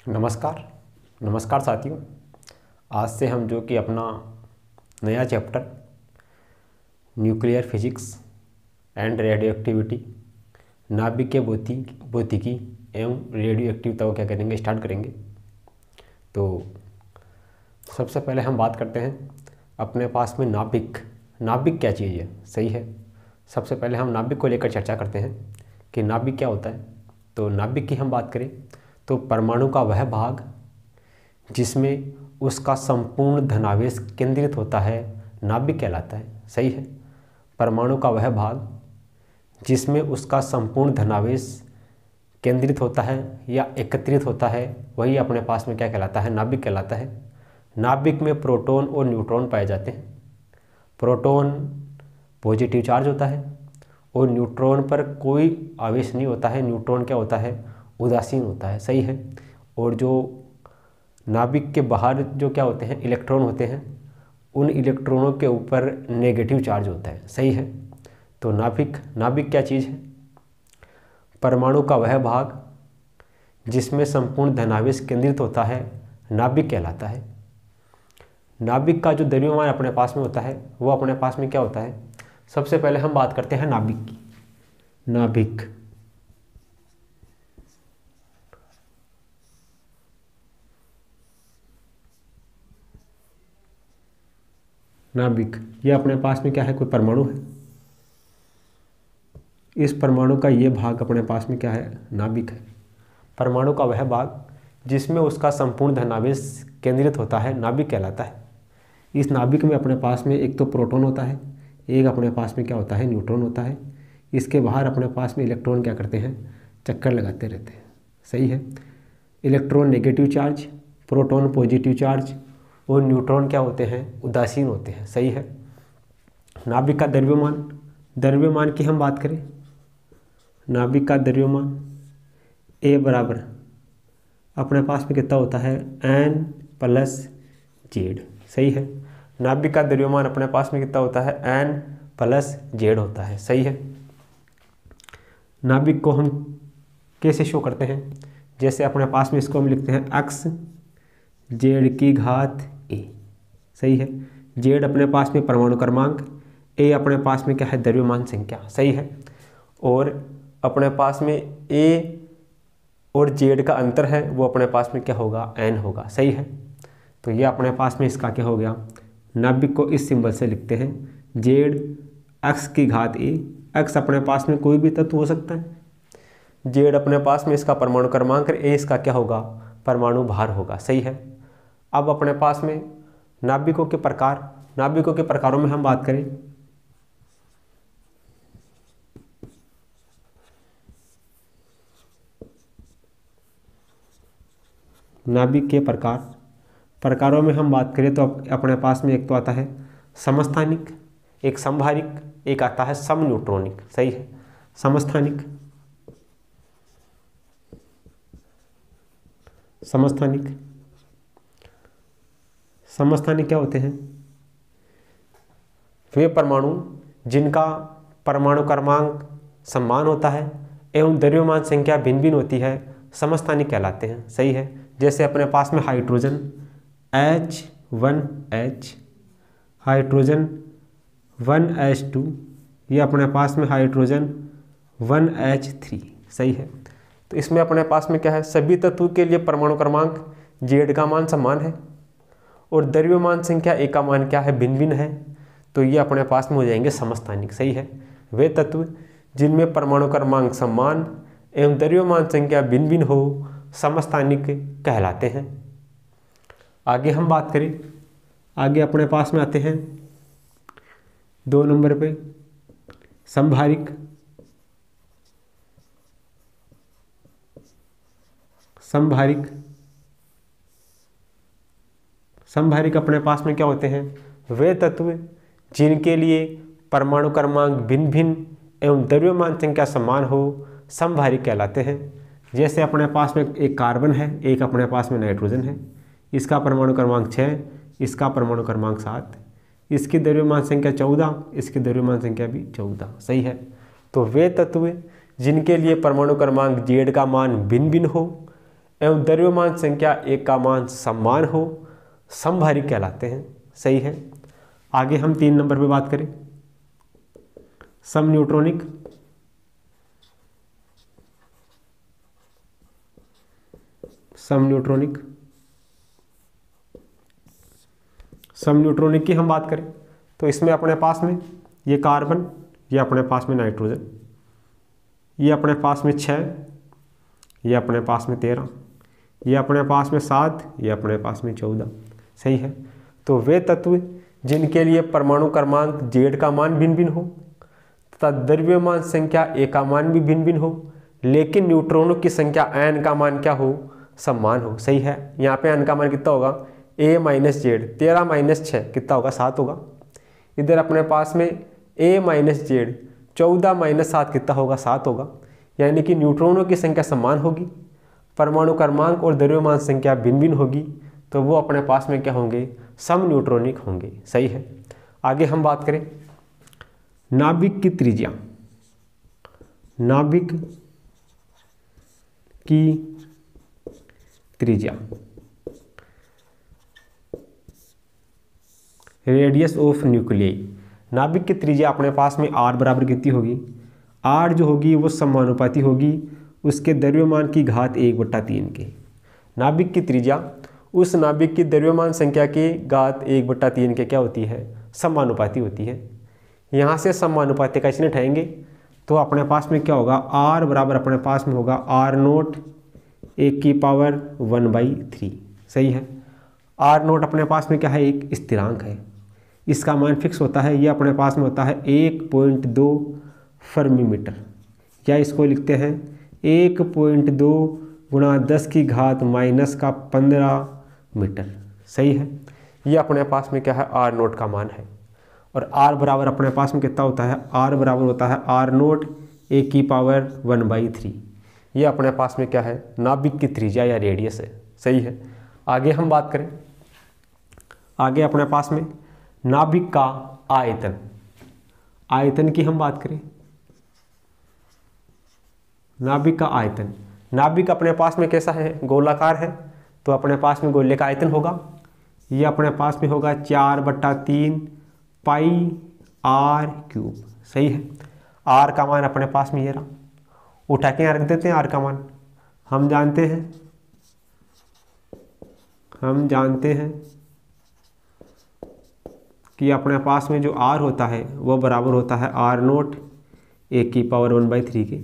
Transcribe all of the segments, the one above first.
नमस्कार। नमस्कार साथियों। आज से हम जो कि अपना नया chapter nuclear physics and radio activity, नाभिकीय भौतिकी एवं रेडियो एक्टिविता को क्या करेंगे, स्टार्ट करेंगे। तो सबसे पहले हम बात करते हैं अपने पास में नाभिक क्या चीज़ है। सही है, सबसे पहले हम नाभिक को लेकर चर्चा करते हैं कि नाभिक क्या होता है। तो नाभिक की हम बात करें तो परमाणु का वह भाग जिसमें उसका संपूर्ण धनावेश केंद्रित होता है नाभिक कहलाता है। सही है, परमाणु का वह भाग जिसमें उसका संपूर्ण धनावेश केंद्रित होता है या एकत्रित होता है वही अपने पास में क्या कहलाता है, नाभिक कहलाता है। नाभिक में प्रोटॉन और न्यूट्रॉन पाए जाते हैं। प्रोटॉन पॉजिटिव चार्ज होता है और न्यूट्रॉन पर कोई आवेश नहीं होता है। न्यूट्रॉन क्या होता है, उदासीन होता है। सही है, और जो नाभिक के बाहर जो क्या होते हैं, इलेक्ट्रॉन होते हैं, उन इलेक्ट्रॉनों के ऊपर नेगेटिव चार्ज होता है। सही है, तो नाभिक क्या चीज़ है, परमाणु का वह भाग जिसमें संपूर्ण धनावेश केंद्रित होता है नाभिक कहलाता है। नाभिक का जो द्रव्यमान अपने पास में होता है वो अपने पास में क्या होता है। सबसे पहले हम बात करते हैं नाभिक की। नाभिक ये अपने पास में क्या है, कोई परमाणु है। इस परमाणु का ये भाग अपने पास में क्या है, नाभिक है। परमाणु का वह भाग जिसमें उसका संपूर्ण धनावेश केंद्रित होता है नाभिक कहलाता है। इस नाभिक में अपने पास में एक तो प्रोटॉन होता है, एक अपने पास में क्या होता है, न्यूट्रॉन होता है। इसके बाहर अपने पास में इलेक्ट्रॉन क्या करते हैं, चक्कर लगाते रहते हैं। सही है, electron negative charge, proton positive charge और न्यूट्रॉन क्या होते हैं, उदासीन होते हैं। सही है, नाभिक का द्रव्यमान की हम बात करें, नाभिक का द्रव्यमान ए बराबर अपने पास में कितना होता है, N+Z। सही है, नाभिक का द्रव्यमान अपने पास में कितना होता है, N+Z होता है। सही है, नाभिक को हम कैसे शो करते हैं, जैसे अपने पास में इसको हम लिखते हैं x(Z)⁴ A। सही है, Z अपने पास में परमाणु क्रमांक, A अपने पास में क्या है, द्रव्यमान संख्या। सही है, और अपने पास में A और Z का अंतर है वो अपने पास में क्या होगा, N होगा। सही है, तो ये अपने पास में इसका क्या हो गया, नाभिक को इस सिंबल से लिखते हैं Z(x⁴A। x अपने पास में कोई भी तत्व हो सकता है, Z अपने पास में इसका परमाणु क्रमांक, A इसका क्या होगा, परमाणु भार होगा। सही है, अब अपने पास में नाभिकों के प्रकारों में हम बात करें, नाभिक के प्रकारों में हम बात करें तो अपने पास में एक तो आता है समस्थानिक, एक समभारिक, एक आता है समन्यूट्रॉनिक। सही है, समस्थानिक क्या होते हैं, वे परमाणु जिनका परमाणु क्रमांक समान होता है एवं द्रव्यमान संख्या भिन्न भिन्न होती है, समस्थानिक कहलाते हैं। सही है, जैसे अपने पास में हाइड्रोजन H1H, हाइड्रोजन 1H2, ये अपने पास में हाइड्रोजन 1H3। सही है, तो इसमें अपने पास में क्या है, सभी तत्वों के लिए परमाणु क्रमांक Z का मान समान है और द्रव्यमान संख्या A का मान क्या है, भिन्न भिन्न है। तो ये अपने पास में हो जाएंगे समस्थानिक। सही है, वे तत्व जिनमें परमाणु क्रमांक समान एवं द्रव्यमान संख्या भिन्न भिन्न हो समस्थानिक कहलाते हैं। आगे हम बात करें, आगे अपने पास में आते हैं 2 नंबर पे समभारिक। समभारिक अपने पास में क्या होते हैं, वे तत्व जिनके लिए परमाणु क्रमांक भिन्न भिन्न एवं द्रव्यमान संख्या समान हो समभारिक कहलाते हैं। जैसे अपने पास में एक कार्बन है, एक अपने पास में नाइट्रोजन है, इसका परमाणु क्रमांक 6, इसका परमाणु क्रमांक 7, इसकी द्रव्यमान संख्या 14, इसकी द्रव्यमान संख्या भी 14। सही है, तो वे तत्व जिनके लिए परमाणु क्रमांक Z का मान भिन्न भिन्न हो एवं द्रव्यमान संख्या एक का मान समान हो, समभारी कहलाते हैं। सही है। आगे हम 3 नंबर पे बात करें, समन्यूट्रॉनिक। समन्यूट्रॉनिक समन्यूट्रॉनिक की हम बात करें तो इसमें अपने पास में ये कार्बन, ये अपने पास में नाइट्रोजन, ये अपने पास में 6, ये अपने पास में 13, ये अपने पास में 7, ये अपने पास में 14। सही है। तो वे तत्व जिनके लिए परमाणु क्रमांक Z का मान भिन्न भिन्न हो तथा द्रव्यमान संख्या A का मान भी भिन्न भिन्न हो, लेकिन न्यूट्रॉनों की संख्या N का मान क्या हो, समान हो। सही है। यहाँ पे N का मान कितना होगा, A माइनस जेड, 13 माइनस 6 कितना होगा, 7 होगा। इधर अपने पास में A माइनस जेड, 14 माइनस 7 कितना होगा, 7 होगा। यानी कि न्यूट्रॉनों की संख्या समान होगी, परमाणु क्रमांक और द्रव्यमान संख्या भिन्न भिन्न होगी, तो वो अपने पास में क्या होंगे, सम न्यूट्रॉनिक होंगे। सही है। आगे हम बात करें नाभिक की त्रिज्या। नाभिक की त्रिज्या, रेडियस ऑफ न्यूक्लियाई। नाभिक की त्रिज्या अपने पास में r बराबर कितनी होगी, r जो होगी वो समानुपाती होगी उसके द्रव्यमान की घात 1/3 के। नाभिक की त्रिज्या उस नाभिक की द्रव्यमान संख्या की घात 1/3 के क्या होती है, समानुपाती होती है। यहाँ से समानुपाती का चिन्ह उठाएंगे तो अपने पास में क्या होगा, r बराबर अपने पास में होगा r0 1/3। सही है। r0 अपने पास में क्या है, एक स्थिरांक है, इसका मान फिक्स होता है, ये अपने पास में होता है 1.2 फर्मी मीटर, या इसको लिखते हैं 1.2 गुणा 10 की घात माइनस का 15 मीटर। सही है। ये अपने पास में क्या है, r0 का मान है। और r बराबर अपने पास में कितना होता है, r बराबर होता है r0 1/3। ये अपने पास में क्या है, नाभिक की त्रिज्या या रेडियस है। सही है। आगे हम बात करें, आगे अपने पास में नाभिक का आयतन। आयतन की हम बात करें, नाभिक का आयतन। नाभिक अपने पास में कैसा है, गोलाकार है, तो अपने पास में गोले का आयतन होगा, ये अपने पास में होगा 4/3 पाई r³। सही है। r का मान अपने पास में ये रहा, उठा के यहाँ रख देते हैं r का मान। हम जानते हैं कि अपने पास में जो r होता है वो बराबर होता है r0 1/3 के।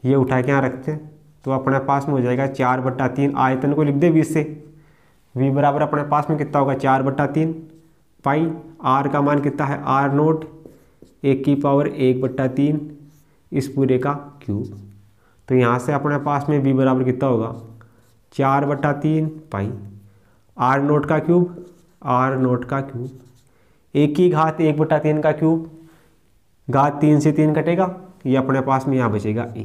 ये उठा के यहाँ रखते हैं तो अपने पास में हो जाएगा 4/3। आयतन को लिख दे 20 से, v बराबर अपने पास में कितना होगा, 4/3 पाई, r का मान कितना है, r0 1/3 इस पूरे का क्यूब। तो यहाँ से अपने पास में v बराबर कितना होगा, 4/3 पाई r0 का क्यूब, r0 का क्यूब, 1 की घात 1/3 का क्यूब, घात 3 से 3 कटेगा, ये अपने पास में यहाँ बचेगा a।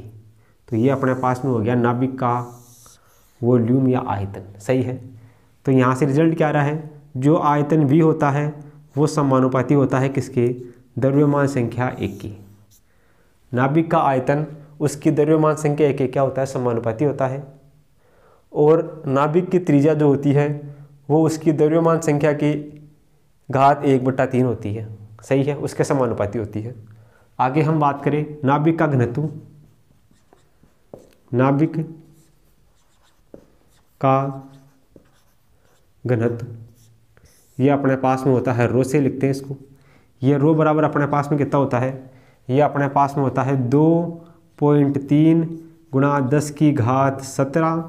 तो ये अपने पास में हो गया नाभिक का वॉल्यूम या आयतन। सही है। तो यहाँ से रिजल्ट क्या रहा है, जो आयतन v होता है वो समानुपाती होता है किसके, द्रव्यमान संख्या 1 की। नाभिक का आयतन उसकी द्रव्यमान संख्या 1 के क्या होता है, समानुपाती होता है। और नाभिक की त्रिज्या जो होती है वो उसकी द्रव्यमान संख्या की घात 1/3 होती है। सही है, उसके समानुपाती होती है। आगे हम बात करें नाभिक का घनत्व। नाभिक का घनत्व ये अपने पास में होता है रो से लिखते हैं इसको। ये रो बराबर अपने पास में कितना होता है, ये अपने पास में होता है 2.3 गुणा 10 की घात 17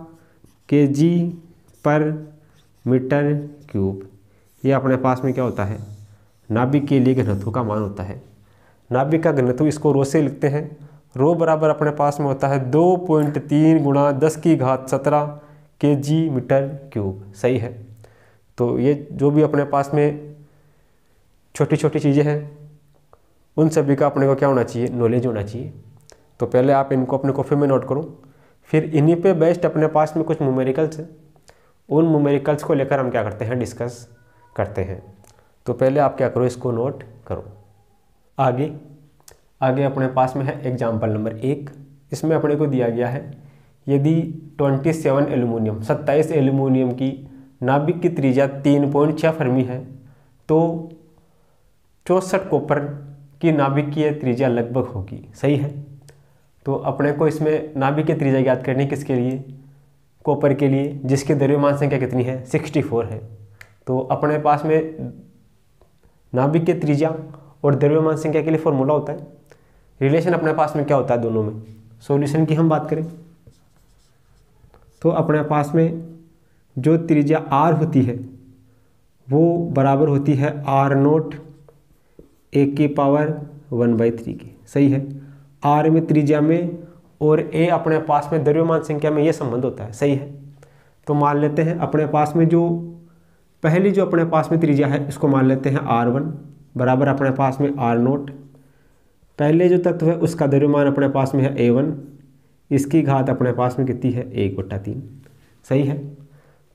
kg पर मीटर क्यूब। ये अपने पास में क्या होता है, नाभिक के लिए घनत्व का मान होता है। नाभिक का घनत्व इसको रो से लिखते हैं, रो बराबर अपने पास में होता है 2.3 गुणा 10 की घात 17 kg मीटर क्यूब। सही है। तो ये जो भी अपने पास में छोटी छोटी चीज़ें हैं उन सभी का अपने को क्या होना चाहिए, नॉलेज होना चाहिए। तो पहले आप इनको अपने कॉपी में नोट करो, फिर इन्हीं पे बेस्ड अपने पास में कुछ न्यूमेरिकल्स हैं, उन न्यूमेरिकल्स को लेकर हम क्या करते हैं, डिस्कस करते हैं। तो पहले आप क्या करो, इसको नोट करो। आगे अपने पास में है एग्जाम्पल नंबर 1। इसमें अपने को दिया गया है यदि 27 एल्यूमिनियम 27 एल्यूमिनियम की नाभिक की त्रिज्या 3.6 फर्मी है तो 64 कॉपर की नाभिक की त्रिज्या लगभग होगी। सही है। तो अपने को इसमें नाभिक की त्रिज्या ज्ञात करनी किसके लिए, कॉपर के लिए, जिसकी द्रव्यमान संख्या कितनी है 64 है। तो अपने पास में नाभिक की त्रिज्या और द्रव्यमान संख्या के लिए फॉर्मूला होता है, रिलेशन अपने पास में क्या होता है दोनों में। सॉल्यूशन की हम बात करें तो अपने पास में जो त्रिज्या r होती है वो बराबर होती है r0 1 की पावर 1/3 की। सही है। r में त्रिज्या में और a अपने पास में द्रव्यमान संख्या में ये संबंध होता है। सही है। तो मान लेते हैं अपने पास में जो पहली जो अपने पास में त्रिज्या है इसको मान लेते हैं r1 बराबर अपने पास में r0। पहले जो तत्व है उसका द्रव्यमान अपने पास में है a1, इसकी घात अपने पास में कितनी है 1/3। सही है।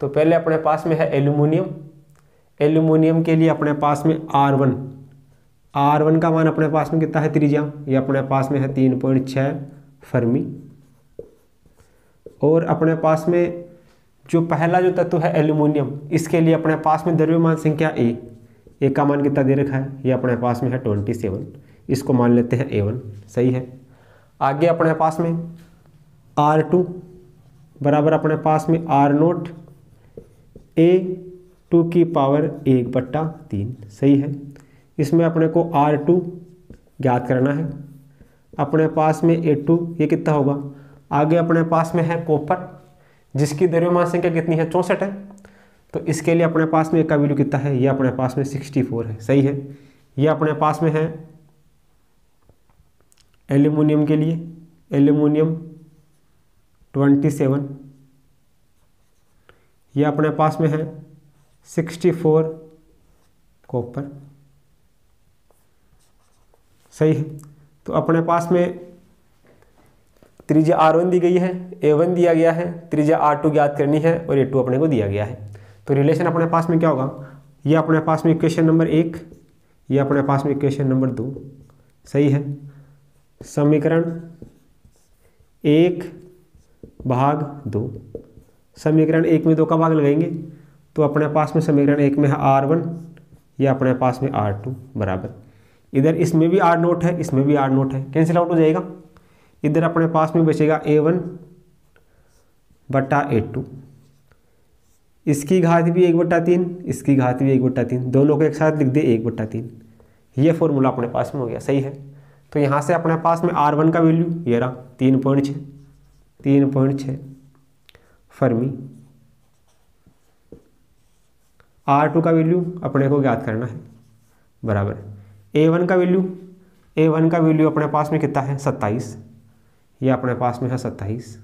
तो पहले अपने पास में है एल्यूमिनियम, एल्यूमिनियम के लिए अपने पास में r1 का मान अपने पास में कितना है त्रिज्या, ये अपने पास में है 3.6 फर्मी। और अपने पास में जो पहला जो तत्व है एल्यूमिनियम, इसके लिए अपने पास में द्रव्यमान संख्या ए का मान कितना दे रखा है, ये अपने पास में है 27, इसको मान लेते हैं a1। सही है। आगे अपने पास में r2 बराबर अपने पास में r0 a2 की पावर 1/3। सही है। इसमें अपने को r2 ज्ञात करना है। अपने पास में a2 ये कितना होगा। आगे अपने पास में है कॉपर जिसकी द्रव्यमान संख्या कितनी है 64 है। तो इसके लिए अपने पास में का वैल्यू कितना है, ये अपने पास में 64 है। सही है। ये अपने पास में है एल्यूमिनियम के लिए, एल्यूमिनियम 27, ये अपने पास में है 64 कॉपर। सही है। तो अपने पास में त्रिज्या r1 दी गई है, a1 दिया गया है, त्रिज्या r2 ज्ञात करनी है और a2 अपने को दिया गया है। तो रिलेशन अपने पास में क्या होगा, ये अपने पास में इक्वेशन नंबर 1, ये अपने पास में इक्वेशन नंबर 2। सही है। समीकरण 1/2, समीकरण 1 में 2 का भाग लगाएंगे तो अपने पास में समीकरण 1 में है r1, ये अपने पास में r2 बराबर, इधर इसमें भी r0 है, इसमें भी r0 है, कैंसिल आउट हो जाएगा। इधर अपने पास में बचेगा a1/a2, इसकी घात भी 1/3, इसकी घात भी 1/3, दोनों को एक साथ लिख दे 1/3। ये फॉर्मूला अपने पास में हो गया। सही है। तो यहाँ से अपने पास में r1 का वैल्यू ये रहा 3.6 फर्मी, r2 का वैल्यू अपने को ज्ञात करना है बराबर a1 का वैल्यू अपने पास में कितना है 27, ये अपने पास में है 27।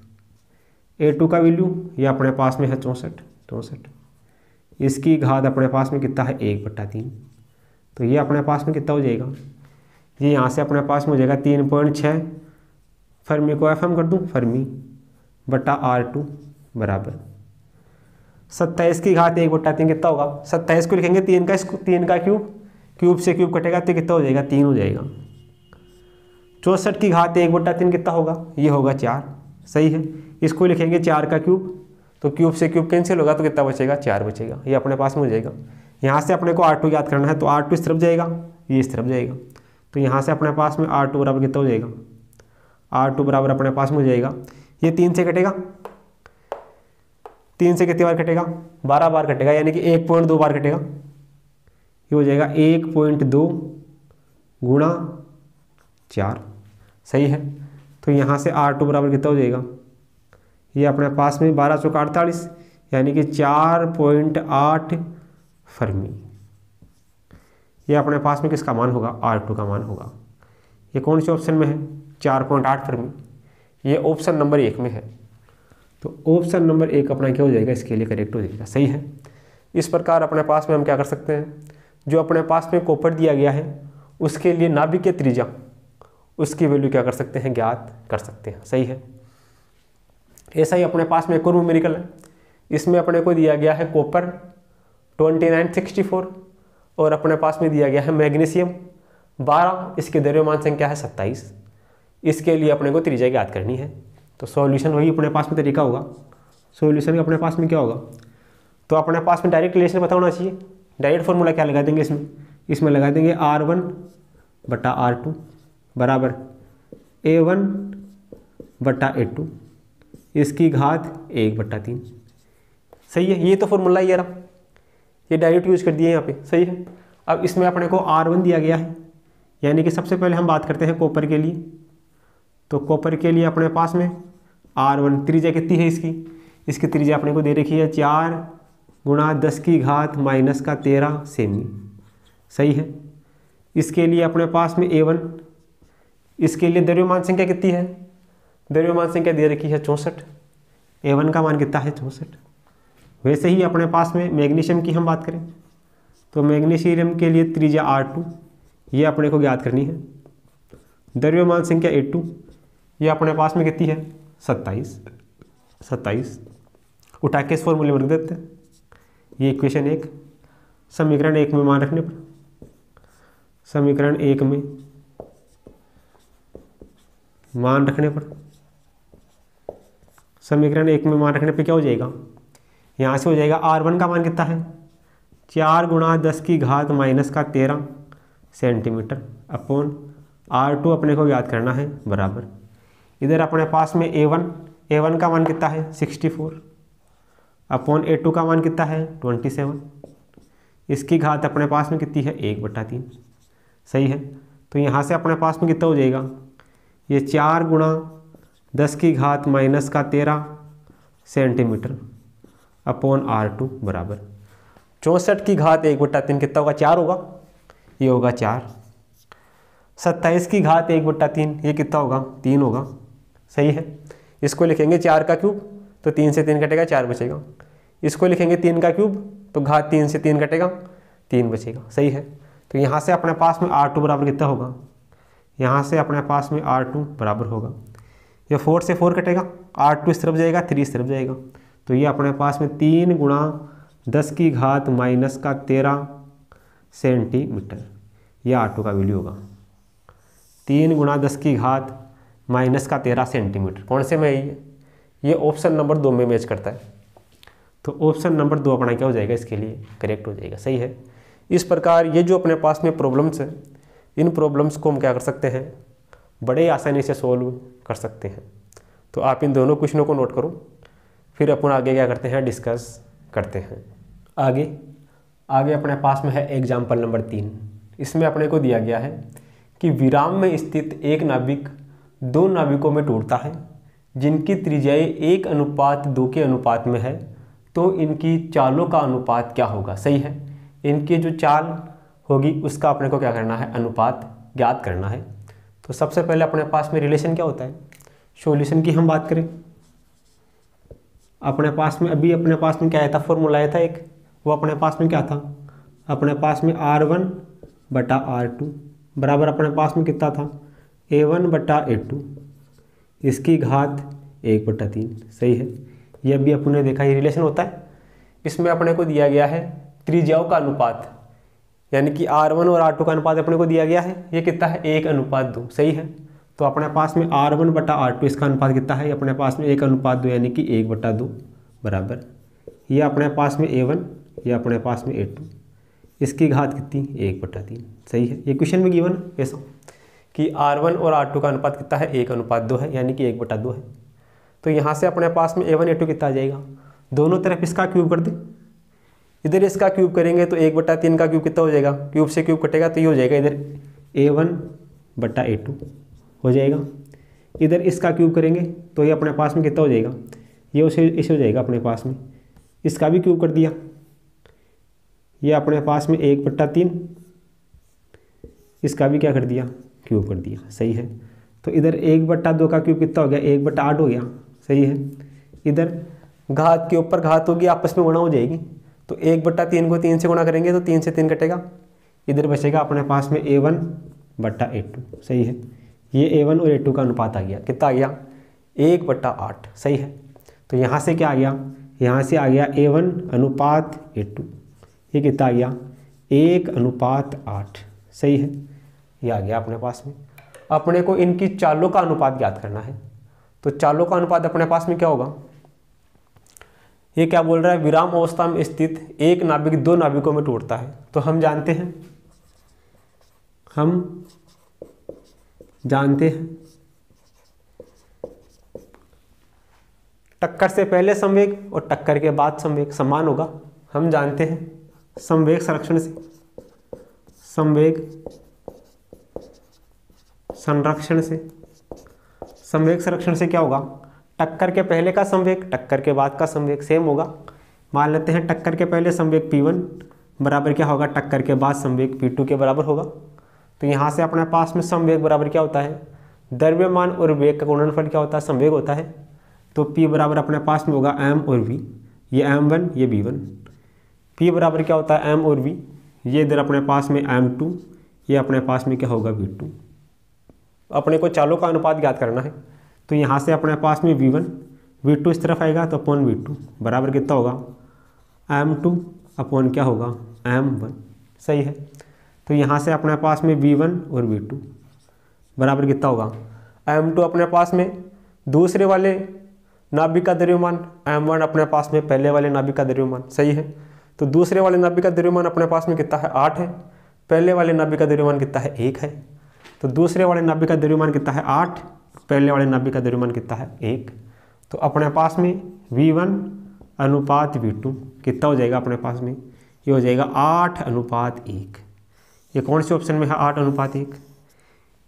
a2 का वैल्यू ये अपने पास में है 64, इसकी घात अपने पास में कितना है 1/3। तो ये अपने पास में कितना हो जाएगा, ये यहाँ से अपने पास में हो जाएगा 3.6 फर्मी को एफ एम कर दूँ फर्मी बटा r2 बराबर 27 की घात 1/3 कितना होगा। 27 को लिखेंगे 3 का क्यूब से क्यूब कटेगा तो कितना हो जाएगा 3 हो जाएगा। 64 की घात 1/3 कितना होगा, ये होगा 4। सही है। इसको लिखेंगे 4 का क्यूब, तो क्यूब से क्यूब कैंसिल होगा तो कितना बचेगा 4 बचेगा, ये अपने पास में हो जाएगा। यहाँ से अपने को r2 याद करना है तो r2 इस तरफ जाएगा, ये इस तरफ जाएगा, तो यहाँ से अपने पास में r2 बराबर कितना हो जाएगा, r2 बराबर अपने पास में हो जाएगा, ये 3 से कटेगा, 3 से कितनी बार कटेगा 12 बार कटेगा, यानी कि 1.2 बार कटेगा, ये हो जाएगा 1.2 गुणा 4। सही है। तो यहाँ से r2 बराबर कितना हो जाएगा, ये अपने पास में 12 × 48 यानी कि 4.8 फर्मी, ये अपने पास में किसका मान होगा r2 का मान होगा। ये कौन से ऑप्शन में है 4.8 फर्मी, ये ऑप्शन नंबर 1 में है। तो ऑप्शन नंबर 1 अपना क्या हो जाएगा, इसके लिए करेक्ट हो जाएगा। सही है। इस प्रकार अपने पास में हम क्या कर सकते हैं, जो अपने पास में कॉपर दिया गया है उसके लिए नाभिक की त्रिज्या उसकी वैल्यू क्या कर सकते हैं, ज्ञात कर सकते हैं। सही है। ऐसा ही अपने पास में एक और न्यूमेरिकल है, इसमें अपने को दिया गया है कॉपर 2964 और अपने पास में दिया गया है मैग्नीशियम 12, इसकी द्रव्यमान संख्या है 27। इसके लिए अपने को त्रिज्या ज्ञात करनी है। तो सॉल्यूशन वही अपने पास में तरीका होगा, सॉल्यूशन का अपने पास में क्या होगा, तो अपने पास में डायरेक्ट रिलेशन पता होना चाहिए। डायरेक्ट फार्मूला क्या लगा देंगे इसमें लगा देंगे R1/R2 बराबर A1/A2 इसकी घात 1/3। सही है, ये तो फॉर्मूला ही यार, ये डायरेक्ट यूज कर दिए यहाँ पे। सही है, अब इसमें अपने को R1 दिया गया है, यानी कि सबसे पहले हम बात करते हैं कॉपर के लिए। तो कॉपर के लिए अपने पास में R1 त्रिज्या कितनी है इसकी त्रिज्या अपने को दे रखी है 4 × 10⁻⁻13 सेमी। सही है, इसके लिए अपने पास में A1, इसके लिए द्रव्यमान संख्या कितनी है, द्रव्यमान संख्या दे रखी है 64, A1 का मान कितना है 64। वैसे ही अपने पास में मैग्नीशियम की हम बात करें तो मैग्नीशियम के लिए त्रिज्या R2 ये अपने को ज्ञात करनी है, द्रव्यमान संख्या A2 ये अपने पास में कितनी है 27। उठा के इस फॉर्मूले में रख देते हैं, ये इक्वेशन 1। समीकरण 1 में मान रखने पर, समीकरण 1 में मान रखने पर, समीकरण 1 में मान रखने पर क्या हो जाएगा, यहाँ से हो जाएगा R1 का मान कितना है 4 × 10⁻⁻13 सेंटीमीटर अपॉन R2 अपने को याद करना है बराबर, इधर अपने पास में A1 का मान कितना है 64 अपॉन A2 का मान कितना है 27, इसकी घात अपने पास में कितनी है 1/3। सही है, तो यहाँ से अपने पास में कितना हो जाएगा, ये 4 × 10⁻⁻13 सेंटीमीटर अपॉन R2 बराबर 64 की घात 1/3 कितना होगा 4 होगा, ये होगा 4। 27 की घात 1/3 ये कितना होगा 3 होगा। सही है, इसको लिखेंगे 4 का क्यूब तो 3 से 3 कटेगा 4 बचेगा, इसको लिखेंगे 3 का क्यूब तो घात 3 से 3 कटेगा 3 बचेगा। सही है, तो यहाँ से अपने पास में R2 बराबर कितना होगा, यहाँ से अपने पास में R2 बराबर होगा, ये 4 से 4 कटेगा, R2 इस तरफ जाएगा 3 इस तरफ जाएगा, तो ये अपने पास में 3 × 10⁻⁻13 सेंटीमीटर, ये R2 का वैल्यू होगा 3 × 10⁻⁻13 सेंटीमीटर। कौन से में ये ऑप्शन नंबर 2 में मैच करता है, तो ऑप्शन नंबर 2 अपना क्या हो जाएगा इसके लिए करेक्ट हो जाएगा। सही है, इस प्रकार ये जो अपने पास में प्रॉब्लम्स है, इन प्रॉब्लम्स को हम क्या कर सकते हैं बड़े आसानी से सोल्व कर सकते हैं। तो आप इन दोनों क्वेश्चनों को नोट करो, फिर अपन आगे क्या करते हैं डिस्कस करते हैं। आगे अपने पास में है एग्जाम्पल नंबर 3। इसमें अपने को दिया गया है कि विराम में स्थित एक नाभिक 2 नाभिकों में टूटता है जिनकी त्रिज्याएं 1:2 के अनुपात में है, तो इनकी चालों का अनुपात क्या होगा। सही है, इनकी जो चाल होगी उसका अपने को क्या करना है अनुपात ज्ञात करना है। तो सबसे पहले अपने पास में रिलेशन क्या होता है, सॉल्यूशन की हम बात करें, अपने पास में अभी अपने पास में क्या आया था फॉर्मूला आया था एक, वो अपने पास में क्या था, अपने पास में R1/R2 बराबर अपने पास में कितना था A1/A2 इसकी घात 1/3। सही है, ये अभी अपन ने देखा ये रिलेशन होता है। इसमें अपने को दिया गया है त्रिज्याओं का अनुपात, यानी कि R1 और R2 का अनुपात अपने को दिया गया है, ये कितना है 1:2। सही है, तो अपने पास में R1/R2 इसका अनुपात कितना है, अपने पास में 1:2 यानी कि 1/2 बराबर, ये अपने पास में A1 ये अपने पास में A2 इसकी घात कितनी 1/3। सही है, ये क्वेश्चन में गिवन ऐसा कि R1 और R2 का अनुपात कितना है 1:2 है, यानी कि 1/2 है। तो यहाँ से अपने पास में A1 A2 कितना आ जाएगा, दोनों तरफ इसका क्यूब कर दे, इधर इसका क्यूब करेंगे तो 1/3 का क्यूब कितना हो जाएगा, क्यूब से क्यूब कटेगा तो ये हो जाएगा इधर A1/A2 हो जाएगा, इधर इसका क्यूब करेंगे तो ये अपने पास में कितना हो जाएगा, ये इसे हो जाएगा अपने पास में, इसका भी क्यूब कर दिया, ये अपने पास में 1/3 इसका भी क्या कर दिया क्यूब कर दिया। सही है, तो इधर 1/2 का क्यूब कितना हो गया 1/8 हो गया। सही है, इधर घात के ऊपर घात होगी आपस में गुणा हो जाएगी, तो 1/3 को 3 से गुणा करेंगे तो 3 से 3 कटेगा, इधर बचेगा अपने पास में A1/A2। सही है, ये A1 और A2 का अनुपात आ गया, कितना आ गया 1/8। सही है, तो यहाँ से क्या आ गया, यहाँ से आ गया A1:A2, ये कितना आ गया 1:8। सही है, ये आ गया अपने पास में। अपने को इनकी चालों का अनुपात ज्ञात करना है, तो चालों का अनुपात अपने पास में क्या होगा, ये क्या बोल रहा है, विराम अवस्था में स्थित एक नाभिक दो नाभिकों में टूटता है। तो हम जानते हैं टक्कर से पहले संवेग और टक्कर के बाद संवेग समान होगा। हम जानते हैं संवेग संरक्षण से क्या होगा, टक्कर के पहले का संवेग टक्कर के बाद का संवेग सेम होगा। मान लेते हैं टक्कर के पहले संवेग P1 बराबर क्या होगा, टक्कर के बाद संवेग P2 के बराबर होगा। तो यहाँ से अपने पास में संवेग बराबर क्या होता है, द्रव्यमान और वेग का गुणनफल क्या होता है, संवेग होता है। तो P बराबर अपने पास में होगा m और v, ये m1 ये v1। P बराबर क्या होता है m और v, ये इधर अपने पास में m2, ये अपने पास में क्या होगा v2। अपने को चालों का अनुपात ज्ञात करना है। तो यहाँ से अपने पास में v1 v2 इस तरफ आएगा तो अपॉन v2 बराबर कितना होगा, m2 अपॉन क्या होगा m1। सही है। तो यहाँ से अपने पास में v1 और v2 बराबर कितना होगा, m2 अपने पास में दूसरे वाले नाभिक का द्रव्यमान, m1 अपने पास में पहले वाले नाभिक का द्रव्यमान। सही है। तो दूसरे वाले नाभिक का द्रव्यमान अपने पास में कितना है, 8 है। पहले वाले नाभिक का द्रव्यमान कितना है, 1 है। तो दूसरे वाले नाभिक का द्रव्यमान कितना है, 8, पहले वाले नाभिक का द्रव्यमान कितना है, 1। तो अपने पास में v1 अनुपात v2 कितना हो जाएगा, अपने पास में ये हो जाएगा 8:1। ये कौन से ऑप्शन में है, 8:1।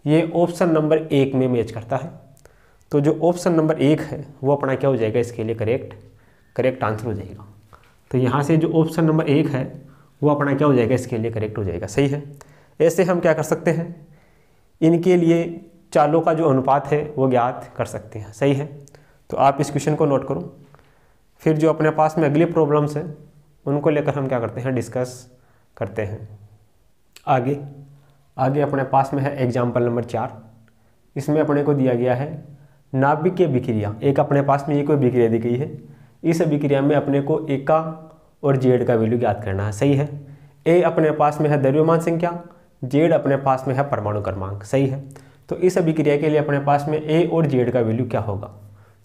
ये ऑप्शन नंबर 1 में मैच करता है। तो जो ऑप्शन नंबर 1 है वो अपना क्या हो जाएगा, इसके लिए करेक्ट आंसर हो जाएगा। तो यहाँ से जो ऑप्शन नंबर 1 है वो अपना क्या हो जाएगा, इसके लिए करेक्ट हो जाएगा। सही है। ऐसे हम क्या कर सकते हैं, इनके लिए चालों का जो अनुपात है वो ज्ञात कर सकते हैं। सही है। तो आप इस क्वेश्चन को नोट करो। फिर जो अपने पास में अगली प्रॉब्लम्स हैं उनको लेकर हम क्या करते हैं, डिस्कस करते हैं। आगे अपने पास में है एग्जाम्पल नंबर 4। इसमें अपने को दिया गया है नाभिकीय विक्रिया। एक अपने पास में ये कोई विक्रिया दी गई है। इस विक्रिया में अपने को ए का और जेड का वैल्यू ज्ञात करना है। सही है। ए अपने पास में है द्रव्यमान संख्या, जेड अपने पास में है परमाणु क्रमांक। सही है। तो इस अभिक्रिया के लिए अपने पास में ए और जेड का वैल्यू क्या होगा।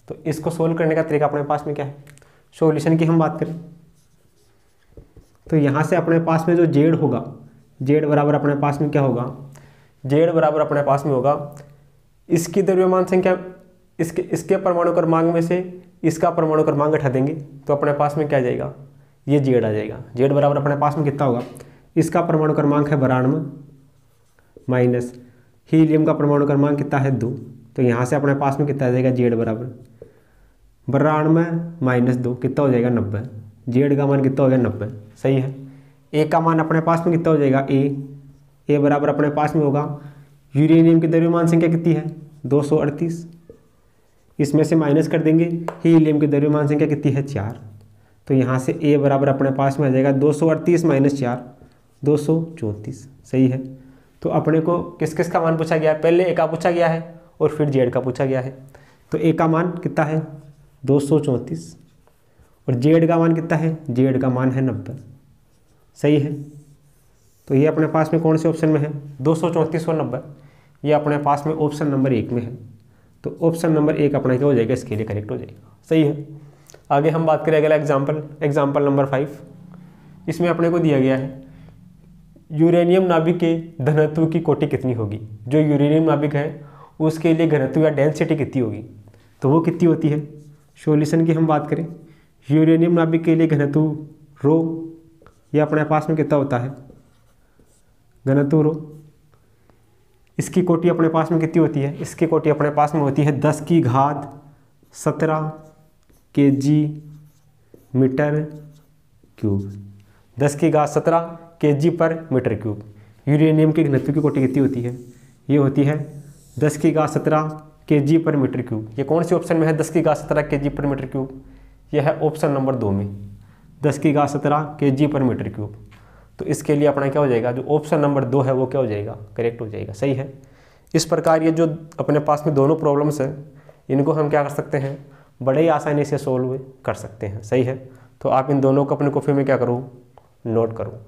तो इसको सोल्व करने का तरीका अपने पास में क्या है, सॉल्यूशन की हम बात करें तो यहाँ से अपने पास में जो जेड होगा, जेड बराबर अपने पास में क्या होगा, जेड बराबर अपने पास में होगा इसकी द्रव्यमान संख्या, इसके परमाणु क्रमांक में से इसका परमाणु क्रमांक हटा देंगे तो अपने पास में क्या आ जाएगा, ये जेड आ जाएगा। जेड बराबर अपने पास में कितना होगा, इसका परमाणु क्रमांक है 92 माइनस हीलियम का परमाणु क्रमांक कितना है 2। तो यहाँ से अपने पास में कितना आ जाएगा, जेड बराबर 92 माइनस 2 कितना हो जाएगा 90। जेड का मान कितना हो गया 90। सही है। ए का मान अपने पास में कितना हो जाएगा, ए बराबर अपने पास में होगा यूरेनियम की द्रव्यमान संख्या कितनी है 238, इसमें से माइनस कर देंगे हीलियम की द्रव्यमान संख्या कितनी है 4। तो यहाँ से ए बराबर अपने पास में आ जाएगा 238 माइनस 4 234। सही है। तो अपने को किस किस का मान पूछा गया है, पहले ए का पूछा गया है और फिर जेड का पूछा गया है। तो ए का मान कितना है 234 और जेड का मान कितना है, जेड का मान है 90। सही है। तो ये अपने पास में कौन से ऑप्शन में है, 234 और 90, ये अपने पास में ऑप्शन नंबर 1 में है। तो ऑप्शन नंबर 1 अपना क्या हो जाएगा, इसके लिए करेक्ट हो जाएगा। सही है। आगे हम बात करें अगला एग्जाम्पल नंबर 5। इसमें अपने को दिया गया है यूरेनियम नाभिक के घनत्व की कोटि कितनी होगी। जो यूरेनियम नाभिक है उसके लिए घनत्व या डेंसिटी कितनी होगी, तो वो कितनी होती है। सॉल्यूशन की हम बात करें, यूरेनियम नाभिक के लिए घनत्व रो, ये अपने पास में कितना होता है घनत्व रो। इसकी कोटि अपने पास में कितनी होती है, इसकी कोटि अपने पास में होती है 10 की घात 17 kg मीटर क्यूब। 10 की घात 17 kg पर मीटर क्यूब। यूरेनियम के घनत्व की कोटि कितनी होती है, ये होती है 10 की घात 17 kg पर मीटर क्यूब। ये कौन से ऑप्शन में है 10 की घात 17 kg पर मीटर क्यूब, यह है ऑप्शन नंबर 2 में 10 की घात 17 kg पर मीटर क्यूब। तो इसके लिए अपना क्या हो जाएगा, जो ऑप्शन नंबर 2 है वो क्या हो जाएगा, करेक्ट हो जाएगा। सही है। इस प्रकार ये जो अपने पास में दोनों प्रॉब्लम्स हैं इनको हम क्या कर सकते हैं, बड़े ही आसानी से सोल्व कर सकते हैं। सही है। तो आप इन दोनों को अपने कॉपी में क्या करो, नोट करो।